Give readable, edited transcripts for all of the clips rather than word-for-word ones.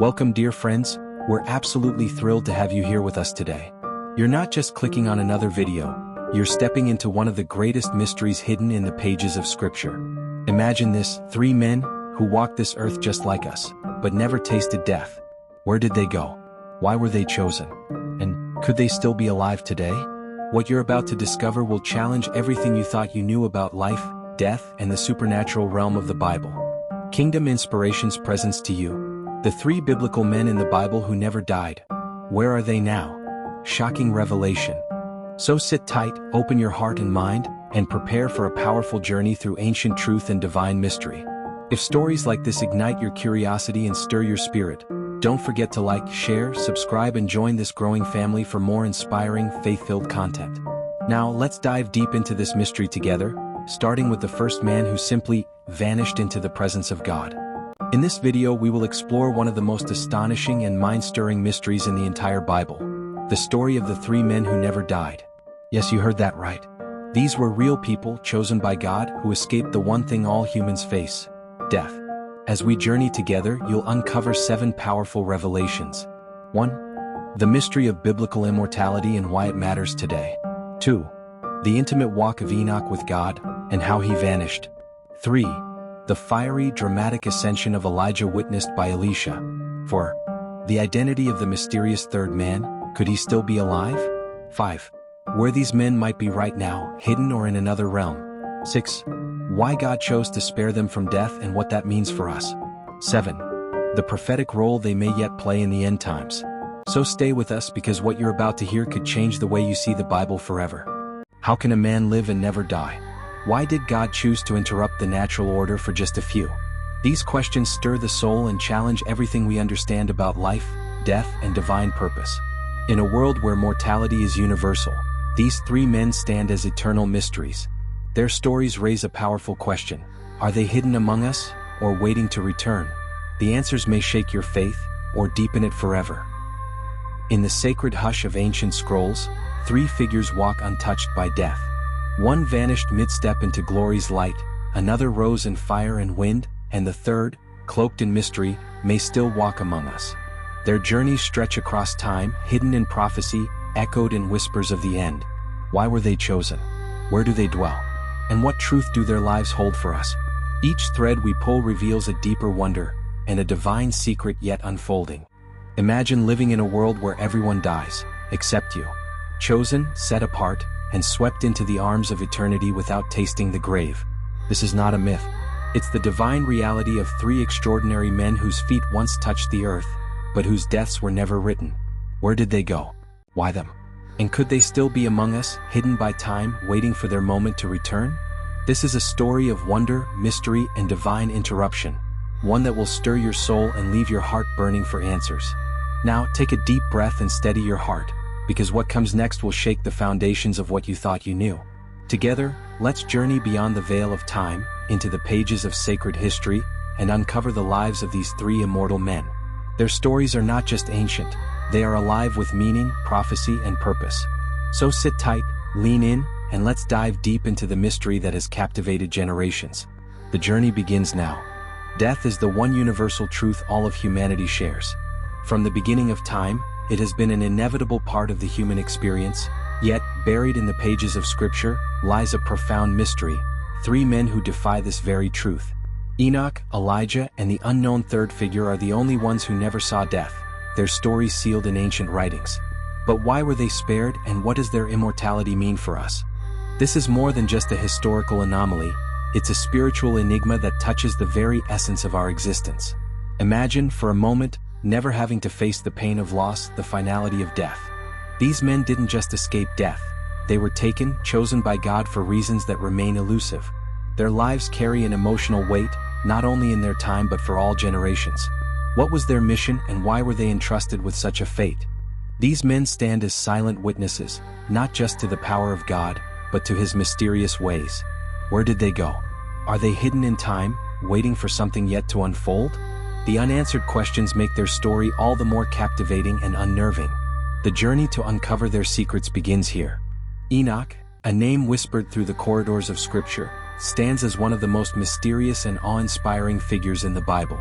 Welcome, dear friends. We're absolutely thrilled to have you here with us today. You're not just clicking on another video, you're stepping into one of the greatest mysteries hidden in the pages of Scripture. Imagine this: 3 men who walked this earth just like us, but never tasted death. Where did they go? Why were they chosen? And could they still be alive today? What you're about to discover will challenge everything you thought you knew about life, death, and the supernatural realm of the Bible. Kingdom Inspirations presents to you the 3 biblical men in the Bible who never died. Where are they now? Shocking revelation. So sit tight, open your heart and mind, and prepare for a powerful journey through ancient truth and divine mystery. If stories like this ignite your curiosity and stir your spirit, don't forget to like, share, subscribe, and join this growing family for more inspiring, faith-filled content. Now, let's dive deep into this mystery together, starting with the first man who simply vanished into the presence of God. In this video, we will explore one of the most astonishing and mind-stirring mysteries in the entire Bible: the story of the 3 men who never died. Yes, you heard that right. These were real people chosen by God who escaped the one thing all humans face: death. As we journey together, you'll uncover 7 powerful revelations. 1. The mystery of biblical immortality and why it matters today. 2. The intimate walk of Enoch with God and how he vanished. 3. The fiery, dramatic ascension of Elijah witnessed by Elisha. 4. The identity of the mysterious 3rd man. Could he still be alive? 5. Where these men might be right now, hidden or in another realm. 6. Why God chose to spare them from death and what that means for us. 7. The prophetic role they may yet play in the end times. So stay with us, because what you're about to hear could change the way you see the Bible forever. How can a man live and never die? Why did God choose to interrupt the natural order for just a few? These questions stir the soul and challenge everything we understand about life, death, and divine purpose. In a world where mortality is universal, these 3 men stand as eternal mysteries. Their stories raise a powerful question: are they hidden among us, or waiting to return? The answers may shake your faith, or deepen it forever. In the sacred hush of ancient scrolls, 3 figures walk untouched by death. One vanished mid-step into glory's light, another rose in fire and wind, and the 3rd, cloaked in mystery, may still walk among us. Their journeys stretch across time, hidden in prophecy, echoed in whispers of the end. Why were they chosen? Where do they dwell? And what truth do their lives hold for us? Each thread we pull reveals a deeper wonder, and a divine secret yet unfolding. Imagine living in a world where everyone dies, except you. Chosen, set apart, and swept into the arms of eternity without tasting the grave. This is not a myth. It's the divine reality of 3 extraordinary men whose feet once touched the earth, but whose deaths were never written. Where did they go? Why them? And could they still be among us, hidden by time, waiting for their moment to return? This is a story of wonder, mystery, and divine interruption, one that will stir your soul and leave your heart burning for answers. Now, take a deep breath and steady your heart, because what comes next will shake the foundations of what you thought you knew. Together, let's journey beyond the veil of time, into the pages of sacred history, and uncover the lives of these 3 immortal men. Their stories are not just ancient, they are alive with meaning, prophecy, and purpose. So sit tight, lean in, and let's dive deep into the mystery that has captivated generations. The journey begins now. Death is the one universal truth all of humanity shares. From the beginning of time, it has been an inevitable part of the human experience, yet, buried in the pages of Scripture, lies a profound mystery: 3 men who defy this very truth. Enoch, Elijah, and the unknown 3rd figure are the only ones who never saw death, their stories sealed in ancient writings. But why were they spared, and what does their immortality mean for us? This is more than just a historical anomaly, it's a spiritual enigma that touches the very essence of our existence. Imagine, for a moment, never having to face the pain of loss, the finality of death. These men didn't just escape death, they were taken, chosen by God for reasons that remain elusive. Their lives carry an emotional weight, not only in their time but for all generations. What was their mission, and why were they entrusted with such a fate? These men stand as silent witnesses, not just to the power of God, but to His mysterious ways. Where did they go? Are they hidden in time, waiting for something yet to unfold? The unanswered questions make their story all the more captivating and unnerving. The journey to uncover their secrets begins here. Enoch, a name whispered through the corridors of Scripture, stands as one of the most mysterious and awe-inspiring figures in the Bible.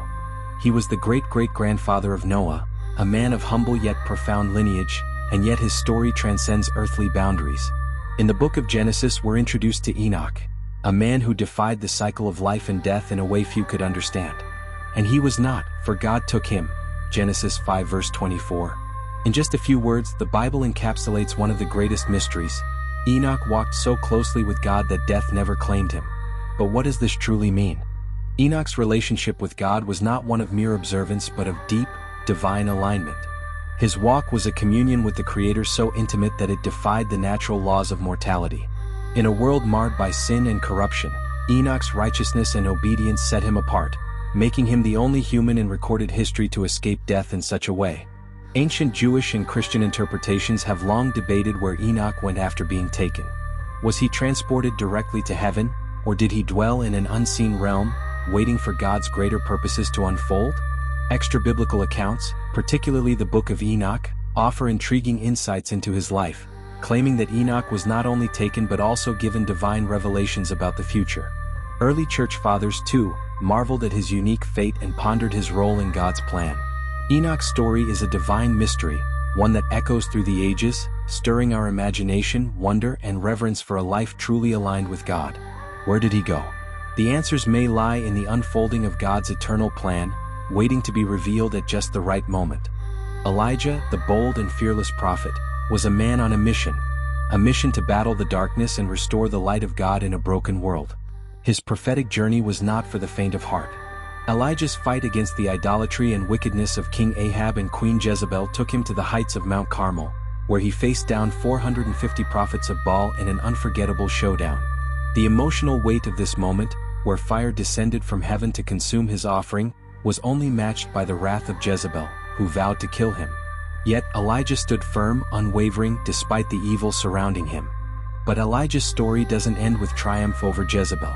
He was the great-great-grandfather of Noah, a man of humble yet profound lineage, and yet his story transcends earthly boundaries. In the book of Genesis we're introduced to Enoch, a man who defied the cycle of life and death in a way few could understand. And he was not, for God took him. Genesis 5 verse 24. In just a few words, the Bible encapsulates one of the greatest mysteries. Enoch walked so closely with God that death never claimed him. But what does this truly mean? Enoch's relationship with God was not one of mere observance but of deep, divine alignment. His walk was a communion with the Creator so intimate that it defied the natural laws of mortality. In a world marred by sin and corruption, Enoch's righteousness and obedience set him apart, making him the only human in recorded history to escape death in such a way. Ancient Jewish and Christian interpretations have long debated where Enoch went after being taken. Was he transported directly to heaven, or did he dwell in an unseen realm, waiting for God's greater purposes to unfold? Extra-biblical accounts, particularly the Book of Enoch, offer intriguing insights into his life, claiming that Enoch was not only taken but also given divine revelations about the future. Early church fathers, too, marveled at his unique fate and pondered his role in God's plan. Enoch's story is a divine mystery, one that echoes through the ages, stirring our imagination, wonder, and reverence for a life truly aligned with God. Where did he go? The answers may lie in the unfolding of God's eternal plan, waiting to be revealed at just the right moment. Elijah, the bold and fearless prophet, was a man on a mission to battle the darkness and restore the light of God in a broken world. His prophetic journey was not for the faint of heart. Elijah's fight against the idolatry and wickedness of King Ahab and Queen Jezebel took him to the heights of Mount Carmel, where he faced down 450 prophets of Baal in an unforgettable showdown. The emotional weight of this moment, where fire descended from heaven to consume his offering, was only matched by the wrath of Jezebel, who vowed to kill him. Yet Elijah stood firm, unwavering, despite the evil surrounding him. But Elijah's story doesn't end with triumph over Jezebel.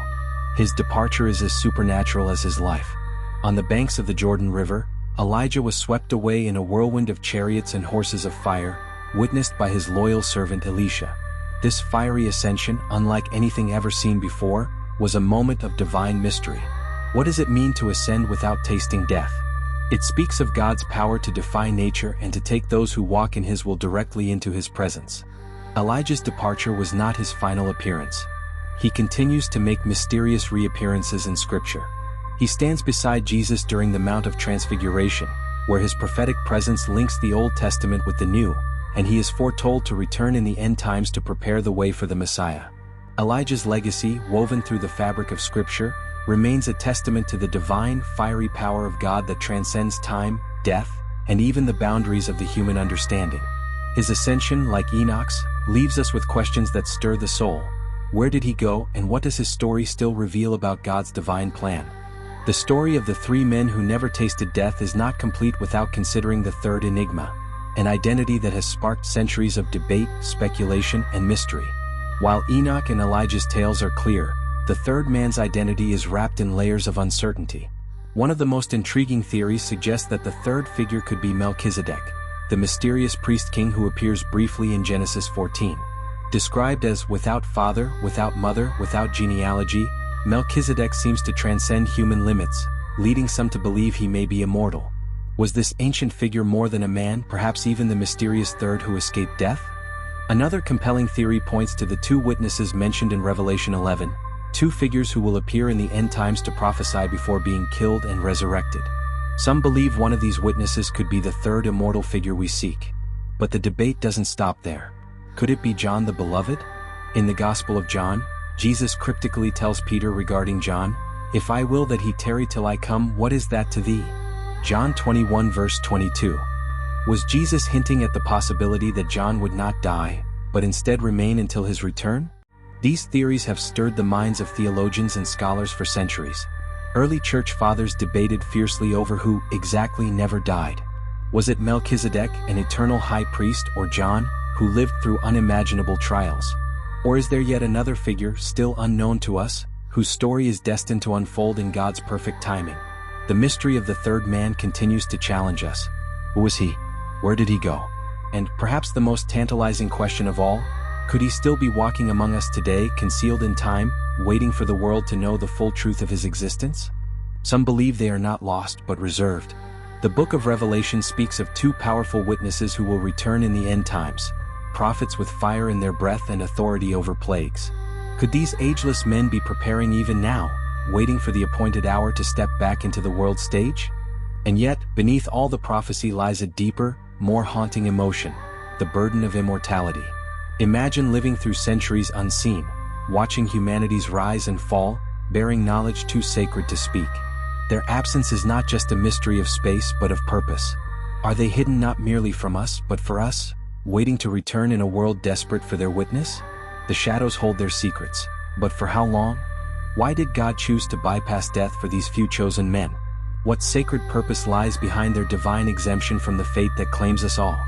His departure is as supernatural as his life. On the banks of the Jordan River, Elijah was swept away in a whirlwind of chariots and horses of fire, witnessed by his loyal servant Elisha. This fiery ascension, unlike anything ever seen before, was a moment of divine mystery. What does it mean to ascend without tasting death? It speaks of God's power to defy nature and to take those who walk in His will directly into His presence. Elijah's departure was not his final appearance. He continues to make mysterious reappearances in Scripture. He stands beside Jesus during the Mount of Transfiguration, where his prophetic presence links the Old Testament with the New, and he is foretold to return in the end times to prepare the way for the Messiah. Elijah's legacy, woven through the fabric of Scripture, remains a testament to the divine, fiery power of God that transcends time, death, and even the boundaries of the human understanding. His ascension, like Enoch's, leaves us with questions that stir the soul. Where did he go, and what does his story still reveal about God's divine plan? The story of the three men who never tasted death is not complete without considering the third enigma, an identity that has sparked centuries of debate, speculation, and mystery. While Enoch and Elijah's tales are clear, the third man's identity is wrapped in layers of uncertainty. One of the most intriguing theories suggests that the third figure could be Melchizedek, the mysterious priest-king who appears briefly in Genesis 14. Described as without father, without mother, without genealogy, Melchizedek seems to transcend human limits, leading some to believe he may be immortal. Was this ancient figure more than a man, perhaps even the mysterious third who escaped death? Another compelling theory points to the two witnesses mentioned in Revelation 11, two figures who will appear in the end times to prophesy before being killed and resurrected. Some believe one of these witnesses could be the third immortal figure we seek. But the debate doesn't stop there. Could it be John the Beloved? In the Gospel of John, Jesus cryptically tells Peter regarding John, "If I will that he tarry till I come, what is that to thee?" John 21 verse 22. Was Jesus hinting at the possibility that John would not die, but instead remain until his return? These theories have stirred the minds of theologians and scholars for centuries. Early church fathers debated fiercely over who exactly never died. Was it Melchizedek, an eternal high priest, or John, who lived through unimaginable trials? Or is there yet another figure, still unknown to us, whose story is destined to unfold in God's perfect timing? The mystery of the third man continues to challenge us. Who was he? Where did he go? And perhaps the most tantalizing question of all, could he still be walking among us today, concealed in time, waiting for the world to know the full truth of his existence? Some believe they are not lost but reserved. The book of Revelation speaks of two powerful witnesses who will return in the end times, prophets with fire in their breath and authority over plagues. Could these ageless men be preparing even now, waiting for the appointed hour to step back into the world stage? And yet, beneath all the prophecy lies a deeper, more haunting emotion, the burden of immortality. Imagine living through centuries unseen, watching humanity's rise and fall, bearing knowledge too sacred to speak. Their absence is not just a mystery of space but of purpose. Are they hidden not merely from us but for us, waiting to return in a world desperate for their witness? The shadows hold their secrets, but for how long? Why did God choose to bypass death for these few chosen men? What sacred purpose lies behind their divine exemption from the fate that claims us all?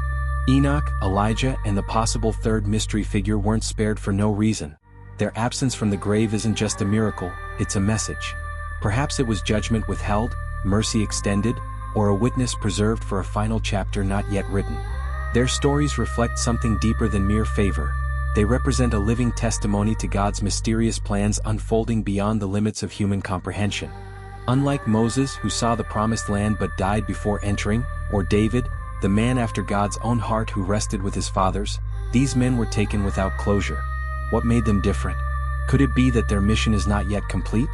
Enoch, Elijah, and the possible third mystery figure weren't spared for no reason. Their absence from the grave isn't just a miracle, it's a message. Perhaps it was judgment withheld, mercy extended, or a witness preserved for a final chapter not yet written. Their stories reflect something deeper than mere favor. They represent a living testimony to God's mysterious plans unfolding beyond the limits of human comprehension. Unlike Moses, who saw the promised land but died before entering, or David, the man after God's own heart who rested with his fathers, these men were taken without closure. What made them different? Could it be that their mission is not yet complete?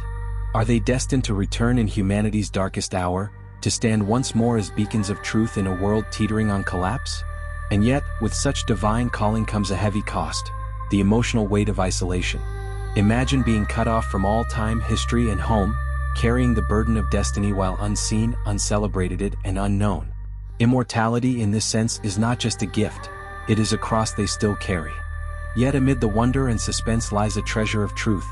Are they destined to return in humanity's darkest hour, to stand once more as beacons of truth in a world teetering on collapse? And yet, with such divine calling comes a heavy cost, the emotional weight of isolation. Imagine being cut off from all time, history, and home, carrying the burden of destiny while unseen, uncelebrated, and unknown. Immortality in this sense is not just a gift, it is a cross they still carry. Yet amid the wonder and suspense lies a treasure of truth.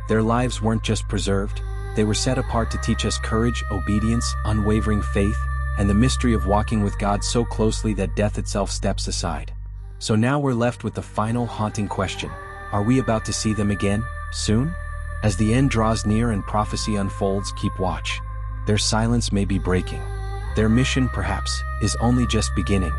Their lives weren't just preserved, they were set apart to teach us courage, obedience, unwavering faith, and the mystery of walking with God so closely that death itself steps aside. So now we're left with the final haunting question. Are we about to see them again, soon? As the end draws near and prophecy unfolds, keep watch. Their silence may be breaking. Their mission, perhaps, is only just beginning.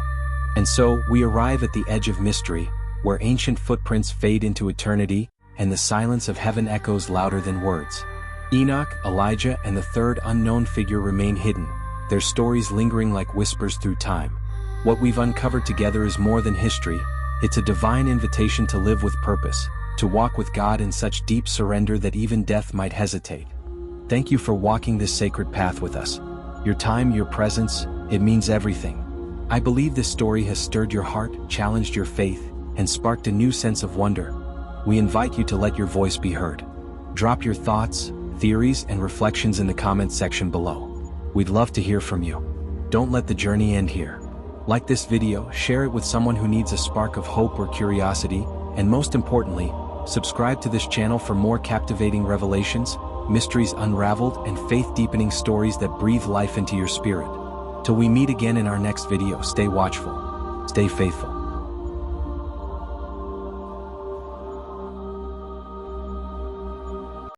And so, we arrive at the edge of mystery, where ancient footprints fade into eternity, and the silence of heaven echoes louder than words. Enoch, Elijah, and the third unknown figure remain hidden, their stories lingering like whispers through time. What we've uncovered together is more than history, it's a divine invitation to live with purpose, to walk with God in such deep surrender that even death might hesitate. Thank you for walking this sacred path with us. Your time, your presence, it means everything. I believe this story has stirred your heart, challenged your faith, and sparked a new sense of wonder. We invite you to let your voice be heard. Drop your thoughts, theories, and reflections in the comments section below. We'd love to hear from you. Don't let the journey end here. Like this video, share it with someone who needs a spark of hope or curiosity, and most importantly, subscribe to this channel for more captivating revelations, mysteries unraveled, and faith-deepening stories that breathe life into your spirit. Till we meet again in our next video, stay watchful, stay faithful.